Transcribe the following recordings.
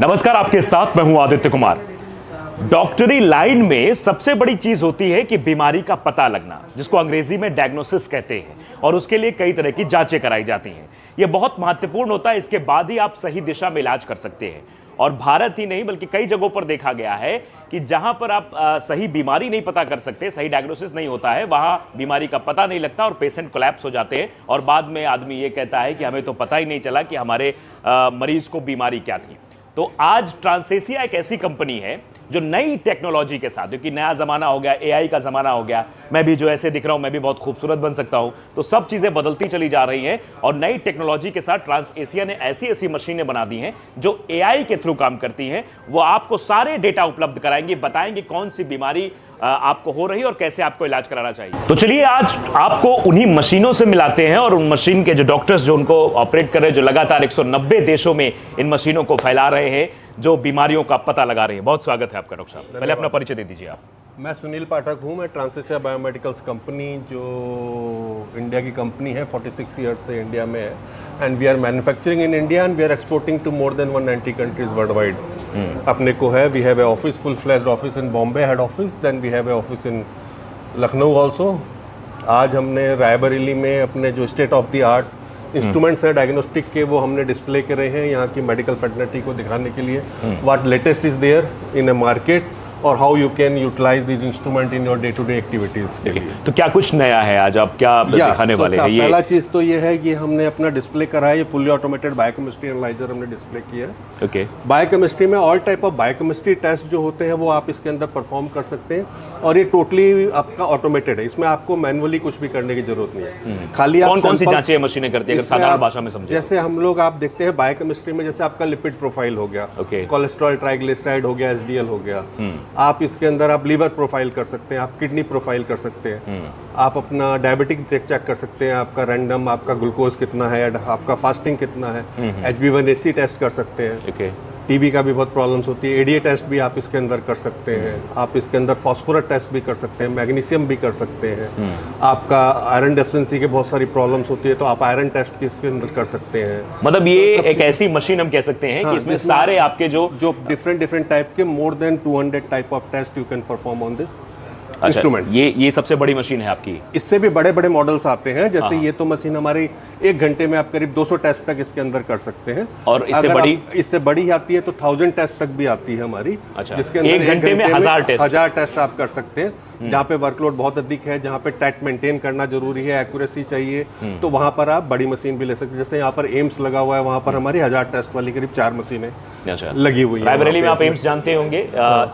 नमस्कार, आपके साथ मैं हूं आदित्य कुमार। डॉक्टरी लाइन में सबसे बड़ी चीज होती है कि बीमारी का पता लगना, जिसको अंग्रेजी में डायग्नोसिस कहते हैं, और उसके लिए कई तरह की जांचें कराई जाती हैं। यह बहुत महत्वपूर्ण होता है, इसके बाद ही आप सही दिशा में इलाज कर सकते हैं। और भारत ही नहीं बल्कि कई जगहों पर देखा गया है कि जहां पर आप सही बीमारी नहीं पता कर सकते, सही डायग्नोसिस नहीं होता है, वहां बीमारी का पता नहीं लगता और पेशेंट कोलैप्स हो जाते हैं। और बाद में आदमी ये कहता है कि हमें तो पता ही नहीं चला कि हमारे मरीज को बीमारी क्या थी। तो आज ट्रांसेसिया एक ऐसी कंपनी है जो नई टेक्नोलॉजी के साथ, क्योंकि नया जमाना हो गया, एआई का जमाना हो गया, मैं भी जो ऐसे दिख रहा हूं मैं भी बहुत खूबसूरत बन सकता हूं, तो सब चीजें बदलती चली जा रही हैं। और नई टेक्नोलॉजी के साथ ट्रांसेसिया ने ऐसी ऐसी मशीनें बना दी हैं जो एआई के थ्रू काम करती हैं। वो आपको सारे डेटा उपलब्ध कराएंगे, बताएंगे कौन सी बीमारी आपको हो रही है और कैसे आपको इलाज कराना चाहिए। तो चलिए आज आपको उन्हीं मशीनों से मिलाते हैं और उन मशीन के जो डॉक्टर्स जो उनको ऑपरेट कर रहे हैं, जो लगातार 190 देशों में इन मशीनों को फैला रहे हैं, जो बीमारियों का पता लगा रहे हैं। बहुत स्वागत है आपका डॉक्टर साहब, पहले अपना परिचय दे दीजिए आप। मैं सुनील पाठक हूँ। मैं ट्रांसेसिया बायोमेडिकल्स कंपनी, जो इंडिया की कंपनी है, 46 ईयर्स से इंडिया में है, and we are manufacturing in India and we are exporting to more than 190 countries world wide. अपने को है, we have a office, full flashed office in Bombay head office, then we have a office in Lucknow also. आज हमने रायबरेली में अपने जो state of the art instruments है diagnostic के, वो हमने डिस्प्ले करे हैं यहाँ की मेडिकल फैटर्निटी को दिखाने के लिए, what latest is there in a market और how you can utilise this instrument in your day to day activities के लिए। तो क्या कुछ नया है आज, आप क्या दिखाने वाले हैं? ये पहला चीज तो ये है कि हमने अपना डिस्प्ले करा है, ये फुल्ली ऑटोमेटेड बायोकेमिस्ट्री एनालाइजर हमने डिस्प्ले किया है। ओके, बायोकेमिस्ट्री में all type of biochemistry test जो होते हैं वो आप इसके अंदर परफॉर्म कर सकते हैं, और ये टोटली आपका ऑटोमेटेड है, इसमें आपको मैनुअली कुछ भी करने की जरूरत नहीं है। खाली कौन कौन सी जांचें मशीनें करती है, अगर साधारण भाषा में समझे? जैसे हम लोग आप देखते हैं बायोकेमिस्ट्री में, जैसे आपका लिपिड प्रोफाइल हो गया, कोलेस्ट्रॉल ट्राइग्लिसराइड हो गया, एसडीएल हो गया, आप इसके अंदर आप लीवर प्रोफाइल कर सकते हैं, आप किडनी प्रोफाइल कर सकते हैं, आप अपना डायबिटिक चेक कर सकते हैं, आपका रैंडम आपका ग्लूकोज कितना है, आपका फास्टिंग कितना है, HbA1c टेस्ट कर सकते हैं, टीबी का भी बहुत प्रॉब्लम्स होती है, एडीए टेस्ट भी आप इसके अंदर कर सकते हैं, आप इसके अंदर फास्फोरस टेस्ट भी कर सकते हैं, मैग्नीशियम भी कर सकते हैं, आपका आयरन डेफिशिएंसी की बहुत सारी प्रॉब्लम्स होती है तो आप आयरन टेस्ट इसके अंदर कर सकते हैं। मतलब ये एक ऐसी मशीन हम कह सकते हैं कि इसमें सारे आपके जो डिफरेंट टाइप के more than 200 type of test you can perform on this instrument. ये सबसे बड़ी मशीन है आपकी। इससे भी बड़े बड़े मॉडल्स आते हैं, जैसे ये तो मशीन हमारी 1 घंटे में आप करीब 200 टेस्ट तक इसके अंदर कर सकते हैं, और इससे बड़ी आती है तो 1000 टेस्ट तक भी आती है हमारी। अच्छा, जिसके अंदर 1 घंटे में 1000 टेस्ट आप कर सकते हैं। जहाँ पे वर्कलोड बहुत अधिक है, जहाँ पे टैट मेंटेन करना जरूरी है, एक्यूरेसी चाहिए, तो वहाँ पर आप बड़ी मशीन भी ले सकते हैं। जैसे यहाँ पर एम्स लगा हुआ है, वहाँ पर हमारी 1000 टेस्ट वाली करीब 4 मशीनें लगी हुई है। रायबरेली में आप एम्स जानते होंगे,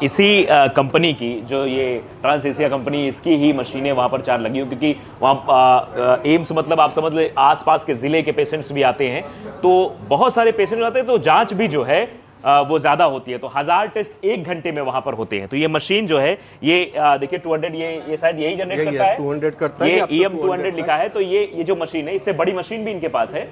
इसी कंपनी की, जो ये ट्रांसेसिया कंपनी, इसकी ही मशीनें वहाँ पर 4 लगी हुई, क्योंकि वहाँ एम्स मतलब आप समझ ले आसपास के जिले के पेशेंट्स भी आते हैं, तो बहुत सारे पेशेंट आते हैं, तो जांच भी जो है वो ज्यादा होती है, तो 1000 टेस्ट 1 घंटे में वहां पर होते हैं। तो ये मशीन जो है, ये देखिए 200, ये शायद यही जनरेट करता है, 200 करता है, ये EM 200 लिखा है। तो ये जो मशीन है, इससे बड़ी मशीन भी इनके पास है,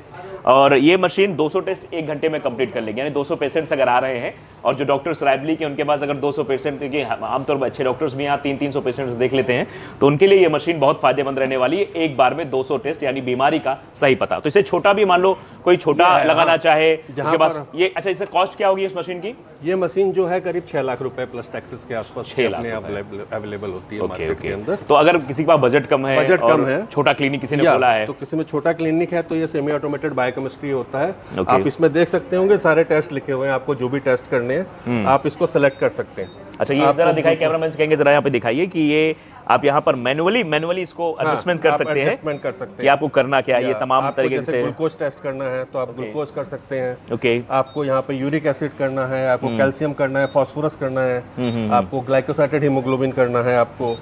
और ये मशीन 200 टेस्ट 1 घंटे में कंप्लीट कर लेगी। यानी 200 पेशेंट्स अगर आ रहे हैं, और जो डॉक्टर्स रायबरेली के, उनके पास अगर 200 पेशेंट, क्योंकि आमतौर पर अच्छे डॉक्टर्स भी यहाँ 300 पेशेंट्स देख लेते हैं, तो उनके लिए ये मशीन बहुत फायदेमंद रहने वाली है। एक बार में 200 टेस्ट, यानी बीमारी का सही पता। तो इसे छोटा भी, मान लो कोई छोटा लगाना चाहे उसके पास ये, अच्छा, इससे कॉस्ट क्या होगी इस मशीन की? ये मशीन जो है करीब 6 लाख रुपए प्लस टैक्सेस के आसपास अवेलेबल होती है मार्केट के अंदर। तो अगर किसी के पास बजट कम है, छोटा क्लिनिक किसी ने खोला है, तो किसी में छोटा क्लिनिक है, तो ये सेमी ऑटोमेटेड बायोकेमिस्ट्री होता है। आप इसमें देख सकते होंगे सारे टेस्ट लिखे हुए हैं, आपको जो भी टेस्ट करने हैं आप इसको सेलेक्ट कर सकते हैं। अच्छा, ये जरा दिखाइए, कैमरामैन से कहेंगे जरा यहाँ पे दिखाइए कि ये आप यहाँ पर मैनुअली इसको एडजस्टमेंट कर सकते हैं कि आपको करना क्या है, ये तमाम तरीके से। ग्लूकोज टेस्ट करना है तो आप ग्लूकोज कर सकते हैं। ओके, आपको यहाँ पे यूरिक एसिड करना है, आपको कैल्शियम करना है, फास्फोरस करना है, आपको ग्लाइकोसाइलेटेड हीमोग्लोबिन करना है, आपको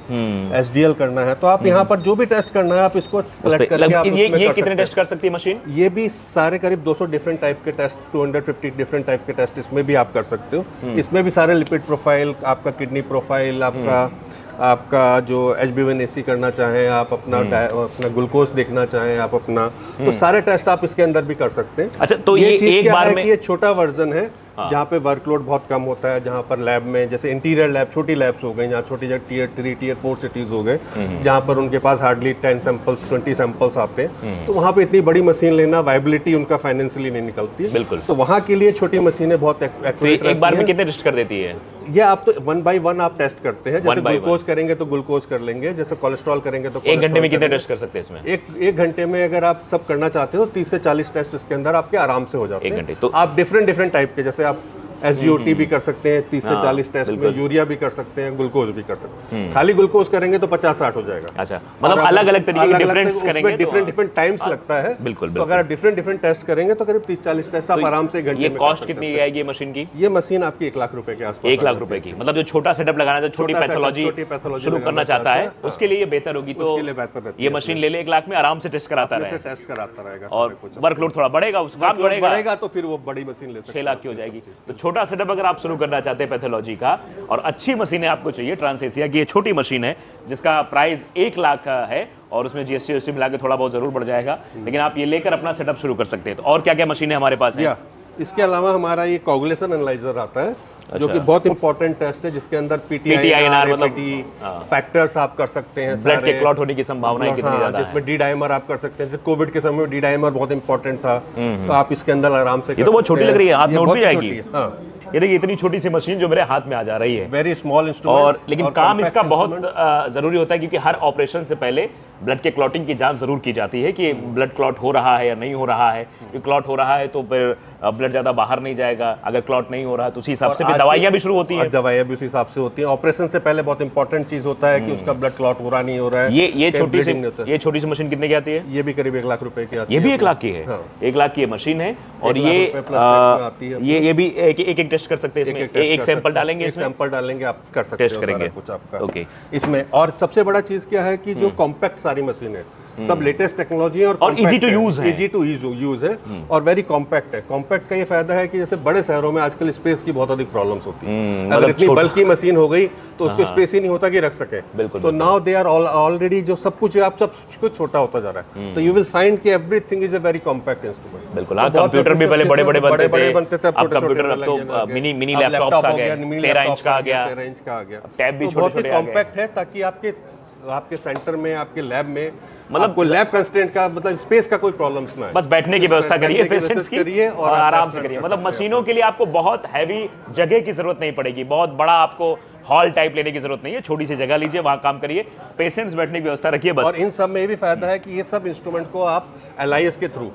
SDL करना है, तो आप यहाँ पर जो भी टेस्ट करना है आप इसको सेलेक्ट करके आप ये कितने टेस्ट कर सकती है मशीन? ये भी सारे करीब 200 डिफरेंट टाइप के टेस्ट, 250 डिफरेंट टाइप के टेस्ट इसमें भी आप कर सकते हो। इसमें भी सारे लिपिड प्रोफाइल, आपका किडनी प्रोफाइल, आपका जो HbA1c करना चाहें, आप अपना ग्लूकोज देखना चाहें, आप अपना, तो सारे टेस्ट आप इसके अंदर भी कर सकते हैं। अच्छा, तो ये एक बार में, ये छोटा वर्जन है, जहाँ पे वर्कलोड बहुत कम होता है, जहाँ पर लैब में जैसे इंटीरियर लैब, छोटी लैब्स हो गई, जहाँ छोटी टियर 3 टियर 4 सिटीज हो गए, जहाँ पर उनके पास हार्डली 10 सैंपल्स 20 सैंपल्स आते हैं, तो वहाँ पे इतनी बड़ी मशीन लेना, वायबिलिटी उनका फाइनेंशियली नहीं निकलती है। बिल्कुल। तो वहाँ के लिए छोटी मशीनें बहुत एक्यूरेट। एक बार में कितने टेस्ट कर देती है ये? आप तो 1 by 1 आप टेस्ट करते हैं, जैसे ग्लूकोज करेंगे तो ग्लूकोज कर लेंगे, जैसे कोलेस्ट्रॉल करेंगे तो एक घंटे में कितने टेस्ट कर सकते हैं इसमें? एक घंटे में अगर आप सब करना चाहते हो तो 30 से 40 टेस्ट इसके अंदर आपके आराम से हो जाते हैं। एक घंटे तो आप डिफरेंट टाइप के, जैसे आप SGOT भी कर सकते हैं 30 से 40 टेस्ट में, यूरिया भी कर सकते हैं, ग्लूकोज भी कर सकते हैं। खाली ग्लूकोज करेंगे तो 50-60 हो जाएगा। अच्छा, मतलब अलग अलग तरीके के डिफरेंस करेंगे, डिफरेंट टाइम्स लगता है। बिल्कुल। तो अगर आप डिफरेंट टेस्ट करेंगे तो करीब 30-40 टेस्ट आप आराम से एक घंटे में। ये कॉस्ट कितनी आएगी ये मशीन की? ये मशीन आपकी 1 लाख रुपए के आसपास। 1 लाख रुपए की, मतलब जो छोटा सेटअप लगाना है, छोटी पैथोलॉजी शुरू करना चाहता है, उसके लिए ये बेहतर होगी। तो ये मशीन ले ले 1 लाख में आराम से टेस्ट कराता रहेगा और वर्कलोड थोड़ा बढ़ेगा, उसका काम बढ़ेगा तो फिर वो बड़ी मशीन ले सकते हैं, 6 लाख की हो जाएगी। तो छोटा सेटअप अगर आप करना चाहते हैं पैथोलॉजी का और अच्छी मशीनें आपको चाहिए, ट्रांसएशिया की ये छोटी मशीन है जिसका प्राइस 1 लाख का है और उसमें GST मिला के थोड़ा बहुत जरूर बढ़ जाएगा, लेकिन आप ये लेकर अपना सेटअप शुरू कर सकते हैं। तो और क्या क्या मशीनें हमारे पास है? इसके अलावा हमारा ये कोगुलेशन एनालाइजर आता है, जो कि बहुत इंपॉर्टेंट टेस्ट है, जिसके अंदर PTINR मतलब फैक्टर्स आप कर सकते हैं, ब्लड के क्लॉट होने की संभावना कितनी ज्यादा है, जिसमें D-डाइमर आप कर सकते हैं। जैसे कोविड के समय D-डाइमर बहुत इंपॉर्टेंट था, तो आप इसके अंदर आराम से। ये तो बहुत छोटी लग रही है, हाथ में उठ भी जाएगी। ये देखिए इतनी छोटी सी मशीन जो मेरे हाथ में आ जा रही है, वेरी स्मॉल इंस्ट्रूमेंट। और लेकिन काम इसका बहुत जरूरी होता है, क्योंकि हर ऑपरेशन से पहले ब्लड के क्लॉटिंग की जांच जरूर की जाती है कि ब्लड क्लॉट हो रहा है या नहीं हो रहा है। क्योंकि क्लॉट हो रहा है तो फिर ब्लड ज्यादा बाहर नहीं जाएगा, अगर क्लॉट नहीं हो रहा है तो उसी हिसाब से फिर दवाइयां भी शुरू होती हैं। दवाइयां भी उसी हिसाब से होती हैं। ऑपरेशन से पहले बहुत इंपॉर्टेंट चीज होता है कि उसका ब्लड क्लॉट हो रहा नहीं हो रहा है। ये छोटी सी मशीन कितने की आती है? ये भी करीब 1 लाख रुपए की आती है। ये भी 1 लाख की है? 1 लाख की ये मशीन है और ये भी एक टेस्ट कर सकते हैं इसमें? एक सैंपल डालेंगे, सैंपल डालेंगे, आप कर सकते हैं, टेस्ट करेंगे कुछ आपका ओके इसमें। और सबसे बड़ा चीज क्या है कि जो कॉम्पैक्ट सारी मशीन है, सब लेटेस्ट टेक्नोलॉजी और इजी टू यूज है, इजी टू यूज है और वेरी कॉम्पैक्ट है। कॉम्पैक्ट का ये फायदा है कि जैसे बड़े शहरों में आजकल स्पेस की बहुत अधिक प्रॉब्लम्स होती है। अगर इतनी बल्कि मशीन हो गई तो उसको स्पेस ही नहीं होता कि रख सके। तो नाउ दे आर ऑलरेडी जो सब कुछ आप सब कुछ छोटा होता जा रहा है, तो यू विल फाइंड कि everything is a very compact instrument. बिल्कुल। कंप्यूटर भी पहले बड़े बड़े बनते थे, अब कंप्यूटर अब तो मिनी लैपटॉप्स आ गए, 13 इंच का आ गया, टैब भी छोटे-छोटे आ गए। कॉम्पैक्ट है ताकि आपके सेंटर में, आपके लैब में, मतलब कोई लैब कंस्ट्रेंट का, मतलब स्पेस का कोई प्रॉब्लम्स ना है। बस बैठने की व्यवस्था करिए पेशेंट्स की और आराम से करिए। मतलब मशीनों के लिए आपको बहुत हैवी जगह की जरूरत नहीं पड़ेगी, बहुत बड़ा आपको हॉल टाइप लेने की जरूरत नहीं है। छोटी सी जगह लीजिए, वहां काम करिए, पेशेंट्स बैठने की व्यवस्था रखिए बस। और इन सब में ये भी फायदा है कि ये सब इंस्ट्रूमेंट को आप LIS के थ्रू,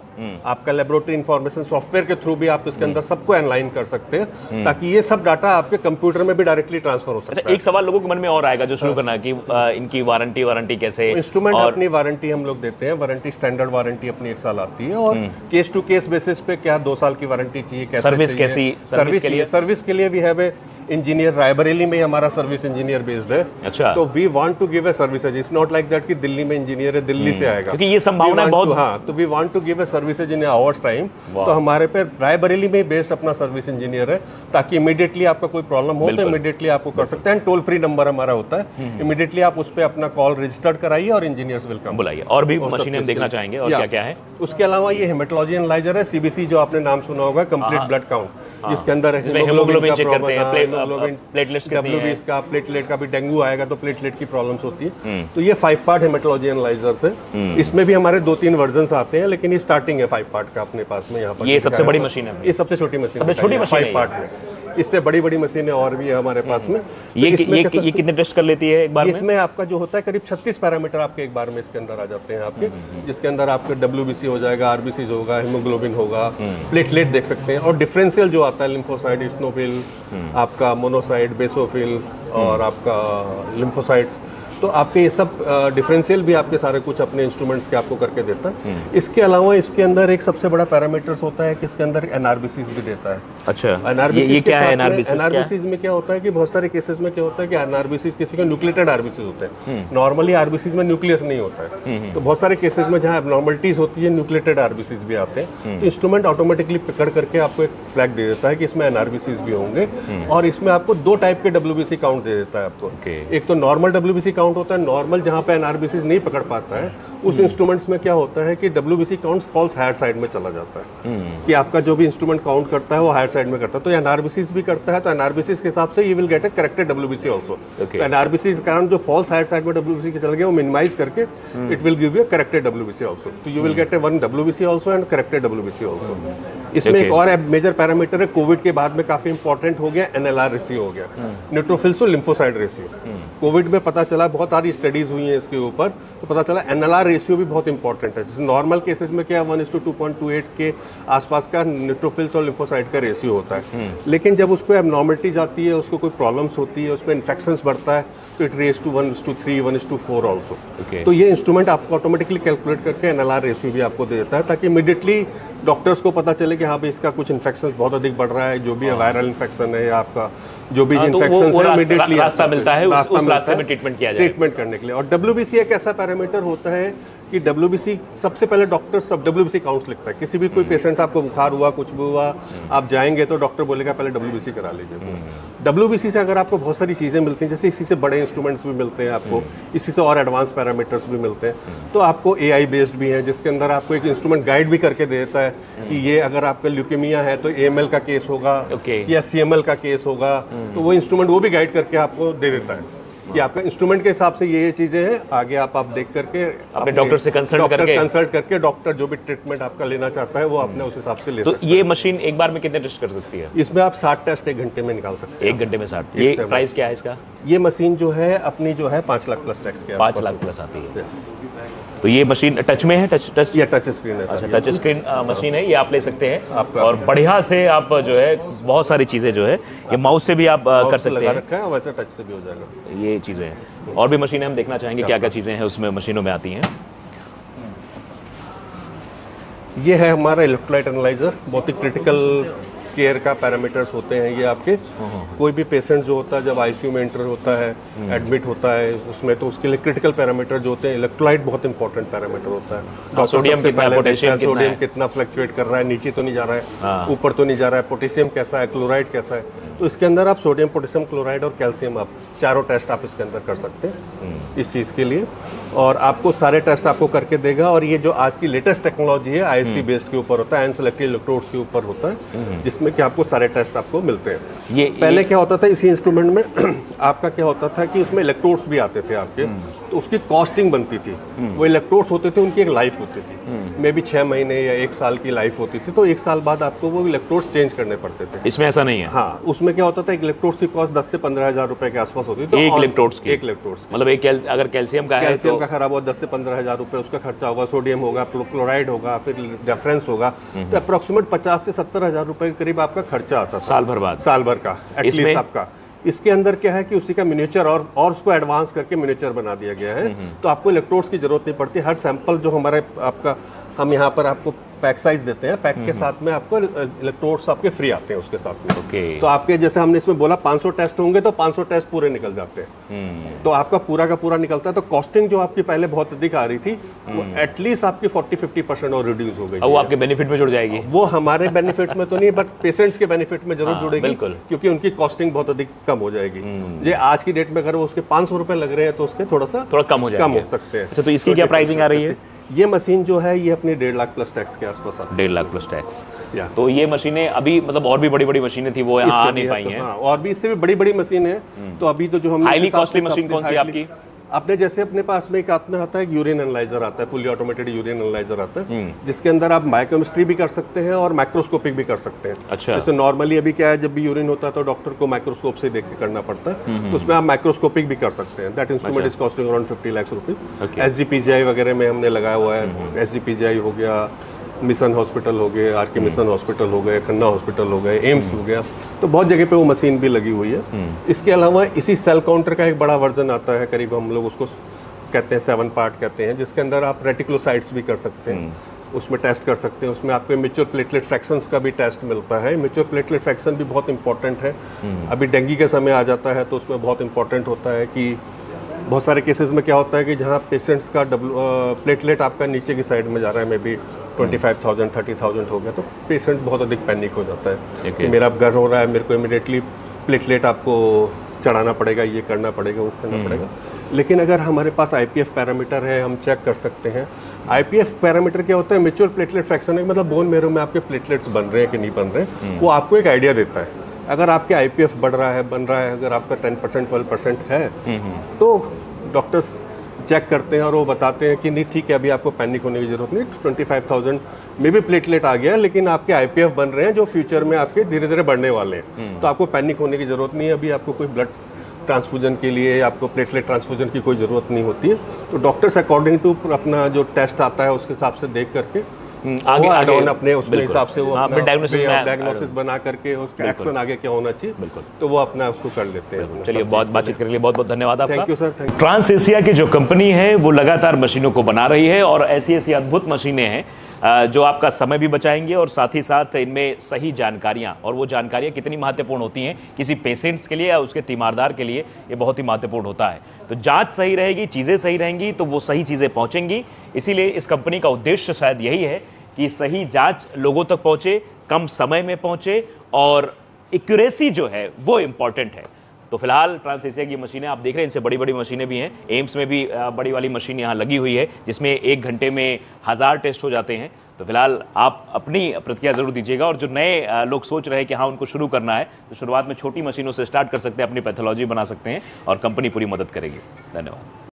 आपका लेबोरेटरी इंफॉर्मेशन सॉफ्टवेयर के थ्रू भी आप इसके अंदर सबको एनालाइन कर सकते हैं, ताकि ये सब डाटा आपके कंप्यूटर में भी डायरेक्टली ट्रांसफर हो सकता है। एक सवाल लोगों के मन में और आएगा जो शुरू करना है कि इनकी वारंटी कैसे? इंस्ट्रूमेंट अपनी वारंटी हम लोग देते हैं, वारंटी स्टैंडर्ड वारंटी अपनी 1 साल आती है और केस टू केस बेसिस पे क्या 2 साल की वारंटी चाहिए, कैसे सर्विस कैसी? सर्विस के लिए भी है इंजीनियर, रायबरेली में हमारा सर्विस इंजीनियर बेस्ड है। अच्छा। तो we want to give a services, it's not like that कि दिल्ली में इंजीनियर है, दिल्ली से आएगा, क्योंकि ये संभावना बहुत। हाँ, तो we want to give a services in hours time. तो हमारे पे रायबरेली में बेस्ड अपना सर्विस इंजीनियर है, ताकि इमीडिएटली आपका कोई प्रॉब्लम हो तो इमीडिएटली आपको कर सकते हैं। टोल फ्री नंबर हमारा होता है, इमीडिएटली आप उस पर अपना कॉल रजिस्टर्ड कराइए और इंजीनियर्स वेलकम बुलाइए। और भी मशीनें हम देखना चाहेंगे, और क्या है उसके अलावा? ये हेमेटोलॉजी एनालाइजर है, CBC जो आपने नाम सुना होगा, कंप्लीट ब्लड काउंट, जिसके अंदर हीमोग्लोबिन चेक करते हैं, WBC का, प्लेटलेट का भी, डेंगू आएगा तो प्लेटलेट की प्रॉब्लम्स होती है। तो ये 5 पार्ट हेमेटोलॉजी एनालाइजर्स है। इसमें भी हमारे 2-3 वर्जन्स आते हैं, लेकिन ये स्टार्टिंग है 5 पार्ट का अपने पास में। यहाँ पर ये सबसे बड़ी मशीन है, ये सबसे छोटी मशीन है, 5 पार्ट में। इससे बड़ी बड़ी मशीनें और भी है हमारे पास में। ये कितने टेस्ट कर लेती है एक बार में? इसमें आपका जो होता है करीब 36 पैरामीटर आपके एक बार में इसके अंदर आ जाते हैं आपके, जिसके अंदर आपके WBC हो जाएगा, RBC होगा, हीमोग्लोबिन होगा, प्लेटलेट देख सकते हैं, और डिफरेंशियल जो आता है लिम्फोसाइट, इस्नोफिल, आपका मोनोसाइट, बेसोफिल और आपका लिम्फोसाइट्स, तो आपके ये सब डिफरेंशियल भी आपके सारे कुछ अपने इंस्ट्रूमेंट्स के आपको करके देता है। इसके अलावा इसके अंदर एक सबसे बड़ा पैरामीटर्स होता है कि इसके अंदर NRBCs भी देता है। अच्छा, ये क्या है NRBCs में क्या होता है कि बहुत सारे केसेस में क्या होता है कि NRBCs किसी के न्यूक्लिएटेड RBCs होते हैं। नॉर्मली RBCs में न्यूक्लियस नहीं होता है, तो बहुत सारे केसेस में जहाँ एबनॉर्मलिटीज होती है न्यूक्लिएटेड RBCs भी आते हैं। तो इंस्ट्रूमेंट ऑटोमेटिकली पकड़ करके आपको एक फ्लैग दे देता है कि इसमें NRBCs भी होंगे, और इसमें आपको 2 टाइप के WBC काउंट दे देता है आपको। एक तो नॉर्मल WBC काउंट काउंट होता है नॉर्मल, जहाँ पे एनआरबीसी नहीं पकड़ पाता है, उस इंस्ट्रूमेंट्स में क्या होता है कि WBC count falls higher side में चला जाता है, कि आपका जो भी इंस्ट्रूमेंट काउंट करता है वो हायर साइड में करता है। तो एनआरबीसी भी करता है, तो एनआरबीसी के हिसाब से you will get a corrected WBC also. तो एनआरबीसी के कारण जो फॉल्स हायर साइड में डब्ल्यूबीसी के चल गया वो मिनिमाइज करके it will give you corrected WBC also. तो you will get a one WBC also and corrected WBC also. इसमें एक और मेजर पैरामीटर है, कोविड के बाद में काफी इंपॉर्टेंट हो गया, एनएलआर रेशियो हो गया, न्यूट्रोफिल्स और लिम्फोसाइट रेशियो। कोविड में पता चला, बहुत सारी स्टडीज हुई हैं इसके ऊपर, तो पता चला एनएलआर रेशियो भी बहुत इंपॉर्टेंट है। जैसे नॉर्मल केसेस में क्या 1:2.28 के आसपास का न्यूट्रोफिल्स और लिम्फोसाइट का रेशियो होता है, लेकिन जब उसको एबनॉर्मलिटी जाती है, उसको कोई प्रॉब्लम्स होती है, उसमें इन्फेक्शंस बढ़ता है, तो इट रेज टू 1:3, 1:4 ऑल्सो। तो ये इंस्ट्रूमेंट आपको ऑटोमेटिकली कैलकुलेट करके एनएलआर रेशियो भी आपको दे देता है, ताकि इमीडिएटली डॉक्टर्स को पता चले कि हाँ भाई इसका कुछ इन्फेक्शन बहुत अधिक बढ़ रहा है, जो भी वायरल इन्फेक्शन है या आपका जो भी इन्फेक्शन है, इमीडिएटली रास्ता मिलता है, उस रास्ते में ट्रीटमेंट किया जाए, ट्रीटमेंट करने के लिए। और डब्ल्यूबीसी एक ऐसा पैरामीटर होता है कि डब्ल्यूबीसी सबसे पहले डॉक्टर सब डब्ल्यूबीसी काउंट्स लिखता है। किसी भी कोई पेशेंट आपको बुखार हुआ, कुछ भी हुआ, आप जाएंगे तो डॉक्टर बोलेगा पहले डब्ल्यूबीसी करा लीजिए। डब्ल्यूबीसी से अगर आपको बहुत सारी चीज़ें मिलती हैं, जैसे इसी से बड़े इंस्ट्रूमेंट्स भी मिलते हैं आपको, इसी से और एडवांस पैरामीटर्स भी मिलते हैं, तो आपको एआई बेस्ड भी है, जिसके अंदर आपको एक इंस्ट्रूमेंट गाइड भी करके देता है कि ये अगर आपका ल्यूकेमिया है तो एएमएल का केस होगा या सीएमएल का केस होगा, तो वो इंस्ट्रूमेंट वो भी गाइड करके आपको दे देता है कि आपका इंस्ट्रूमेंट के हिसाब से ये चीजें हैं, आगे आप देख करके अपने डॉक्टर से कंसल्ट करके डॉक्टर जो भी ट्रीटमेंट आपका लेना चाहता है वो अपने उस हिसाब से ले सकते हैं। तो ये मशीन एक बार में कितने टेस्ट कर सकती है? इसमें आप 60 टेस्ट 1 घंटे में निकाल सकते हैं। 1 घंटे में 60? ये प्राइस क्या है इसका? ये मशीन जो है अपनी जो है 5 लाख प्लस टैक्स के 5 लाख प्लस आती है। तो ये मशीन टच में है? टच या टच स्क्रीन है? अच्छा, टच स्क्रीन मशीन है, ये आप ले सकते हैं और बढ़िया से आप जो है बहुत सारी चीज़ें जो है ये माउस से भी आप कर सकते हैं, रखा है, वैसे टच से भी हो जाएगा। ये चीज़ें हैं। और भी मशीनें हम देखना चाहेंगे क्या क्या चीज़ें हैं उसमें मशीनों में आती हैं। ये है हमारा इलेक्ट्रोलाइट एनालाइजर, बहुत ही क्रिटिकल केयर का पैरामीटर्स होते हैं ये आपके। कोई भी पेशेंट जो होता है जब आईसीयू में एंटर होता है, एडमिट होता है उसमें, तो उसके लिए क्रिटिकल पैरामीटर जो होते हैं, इलेक्ट्रोलाइट बहुत इंपॉर्टेंट पैरामीटर होता है। सोडियम कितना, पोटेशियम सोडियम कितना फ्लक्चुएट कर रहा है, नीचे तो नहीं जा रहा है, ऊपर तो नहीं जा रहा है, पोटेशियम कैसा है, क्लोराइड कैसा है। तो इसके अंदर आप सोडियम, पोटेशियम, क्लोराइड और कैल्शियम, आप चारों टेस्ट आप इसके अंदर कर सकते हैं इस चीज़ के लिए, और आपको सारे टेस्ट आपको करके देगा। और ये जो आज की लेटेस्ट टेक्नोलॉजी है आईएससी बेस्ड के ऊपर होता है, आयन सेलेक्टिव इलेक्ट्रोड्स के ऊपर होता है, जिसमें कि आपको सारे टेस्ट आपको मिलते हैं। ये पहले क्या होता था इसी इंस्ट्रूमेंट में आपका क्या होता था कि उसमें इलेक्ट्रोड्स भी आते थे आपके, तो उसकी कॉस्टिंग बनती थी। वो इलेक्ट्रोड्स होते थे, उनकी एक लाइफ होती थी, मे बी 6 महीने या 1 साल की लाइफ होती थी, तो 1 साल बाद आपको वो इलेक्ट्रोड्स चेंज करने पड़ते थे। इसमें ऐसा नहीं है? हाँ, उसमें क्या होता था एक इलेक्ट्रोड्स की कॉस्ट 10 से 15 हज़ार रुपए के आसपास होती थी। तो एक इलेक्ट्रोड्स की? एक इलेक्ट्रोड्स, मतलब अगर कैल्शियम का है, कैल्शियम का खराब हुआ 10 से 15 हज़ार रुपए उसका खर्चा होगा, सोडियम होगा, क्लोराइड होगा, फिर रेफरेंस होगा, तो अप्रोक्सीमेट 50 से 70 हज़ार रुपए के करीब आपका खर्चा आता था साल भर बाद, साल भर का एटलीस्ट आपका। इसके अंदर क्या है कि उसी का मिनिएचर और उसको एडवांस करके मिनिएचर बना दिया गया है, तो आपको इलेक्ट्रोड्स की जरूरत नहीं पड़ती। हर सैंपल जो हमारे आपका हम यहाँ पर आपको पैक साइज देते हैं, पैक के साथ में आपको इलेक्ट्रोड्स आपके फ्री आते हैं उसके साथ में। तो आपके जैसे हमने इसमें बोला 500 टेस्ट होंगे तो 500 टेस्ट पूरे निकल जाते हैं, तो आपका पूरा का पूरा निकलता है। तो कॉस्टिंग जो आपकी पहले बहुत अधिक आ रही थी वो एटलीस्ट आपकी 40-50% और रिड्यूस हो गई। वो आपके बेनिफिट में जुड़ जाएगी? वो हमारे बेनिफिट में तो नहीं, बट पेशेंट्स के बेनिफिट में जरूर जुड़ेगी, क्योंकि उनकी कॉस्टिंग बहुत अधिक कम हो जाएगी। ये आज की डेट में अगर वो उसके 500 रुपए लग रहे हैं तो उसके थोड़ा कम हो सकते हैं। अच्छा, तो इसकी क्या प्राइसिंग आ रही है? ये मशीन जो है ये अपनी 1.5 लाख प्लस टैक्स के आसपास आती है। 1.5 लाख प्लस टैक्स। तो ये मशीनें अभी मतलब और भी बड़ी बड़ी थी वो यहाँ आ नहीं पाई हैं। और भी इससे भी बड़ी मशीन है। तो अभी तो जो हम हाईली कॉस्टली मशीन कौन सी है आपकी? आपने जैसे अपने पास में एक में आता है यूरिन एनालाइजर आता है, फुली ऑटोमेटेड यूरिन एनालाइजर आता है, जिसके अंदर आप बायोकेमिस्ट्री भी कर सकते हैं और माइक्रोस्कोपिक भी कर सकते हैं। अच्छा। जैसे नॉर्मली अभी क्या है, जब भी यूरिन होता है तो डॉक्टर को माइक्रोस्कोप से देख के करना पड़ता है, तो उसमें आप माइक्रोस्कोपिक भी कर सकते हैं। That instrument is costing around 50 lakh rupees. SGPGI वगैरह में हमने लगाया हुआ है। SGPGI हो गया, मिशन हॉस्पिटल हो गए, RK मिशन हॉस्पिटल हो गए, खन्ना हॉस्पिटल हो गए, एम्स हो गया, तो बहुत जगह पे वो मशीन भी लगी हुई है। इसके अलावा इसी सेल काउंटर का एक बड़ा वर्जन आता है, करीब हम लोग उसको कहते हैं 7 पार्ट कहते हैं, जिसके अंदर आप रेटिकुलोसाइट्स भी कर सकते हैं, उसमें टेस्ट कर सकते हैं। उसमें आपको मैच्योर प्लेटलेट फ्रैक्शंस का भी टेस्ट मिलता है। मैच्योर प्लेटलेट फ्रैक्शन भी बहुत इंपॉर्टेंट है। अभी डेंगू का समय आ जाता है तो उसमें बहुत इंपॉर्टेंट होता है कि बहुत सारे केसेस में क्या होता है कि जहाँ पेशेंट्स का प्लेटलेट आपका नीचे की साइड में जा रहा है, मे बी 25,000 30,000 हो गया, तो पेशेंट बहुत अधिक पैनिक हो जाता है कि मेरा घर हो रहा है, मेरे को इमीडिएटली प्लेटलेट आपको चढ़ाना पड़ेगा, ये करना पड़ेगा, वो करना पड़ेगा। लेकिन अगर हमारे पास आईपीएफ पैरामीटर है, हम चेक कर सकते हैं। आईपीएफ पैरामीटर क्या होता है? मैच्योर प्लेटलेट फ्रैक्शन है, मतलब बोन मैरो में आपके प्लेटलेट्स बन रहे हैं कि नहीं बन रहे हैं, वो आपको एक आइडिया देता है। अगर आपके आईपीएफ बढ़ रहा है, बन रहा है, अगर आपका 10% 12% है, तो डॉक्टर्स चेक करते हैं और वो बताते हैं कि नहीं ठीक है, अभी आपको पैनिक होने की जरूरत नहीं, 25,000 में भी प्लेटलेट आ गया, लेकिन आपके आईपीएफ बन रहे हैं जो फ्यूचर में आपके धीरे धीरे बढ़ने वाले हैं, तो आपको पैनिक होने की जरूरत नहीं है। अभी आपको कोई ब्लड ट्रांसफ्यूजन के लिए, आपको प्लेटलेट ट्रांसफ्यूजन की कोई ज़रूरत नहीं होती है। तो डॉक्टर्स अकॉर्डिंग टू अपना जो टेस्ट आता है उसके हिसाब से देख करके आगे आगे आगे अपने उसके हिसाब से वो अपना डायग्नोसिस बना करके उसका एक्शन आगे क्या होना चाहिए, तो वो अपना उसको कर लेते हैं। चलिए, बहुत बातचीत करने के लिए बहुत बहुत धन्यवाद आपका। Thank you sir, thank you. Transasia की जो कंपनी है वो लगातार मशीनों को बना रही है और ऐसी ऐसी अद्भुत मशीनें हैं जो आपका समय भी बचाएंगे और साथ ही साथ इनमें सही जानकारियां, और वो जानकारियां कितनी महत्वपूर्ण होती हैं किसी पेशेंट्स के लिए या उसके तीमारदार के लिए, ये बहुत ही महत्वपूर्ण होता है। तो जांच सही रहेगी, चीज़ें सही रहेंगी तो वो सही चीज़ें पहुंचेंगी। इसीलिए इस कंपनी का उद्देश्य शायद यही है कि सही जांच लोगों तक पहुंचे, कम समय में पहुंचे और एक्यूरेसी जो है वो इम्पॉर्टेंट है। तो फिलहाल ट्रांस एशिया की मशीनें आप देख रहे हैं, इनसे बड़ी बड़ी मशीनें भी हैं। एम्स में भी बड़ी वाली मशीन यहाँ लगी हुई है जिसमें 1 घंटे में 1000 टेस्ट हो जाते हैं। तो फिलहाल आप अपनी प्रतिक्रिया जरूर दीजिएगा, और जो नए लोग सोच रहे हैं कि हाँ उनको शुरू करना है, तो शुरुआत में छोटी मशीनों से स्टार्ट कर सकते हैं, अपनी पैथोलॉजी बना सकते हैं और कंपनी पूरी मदद करेगी। धन्यवाद।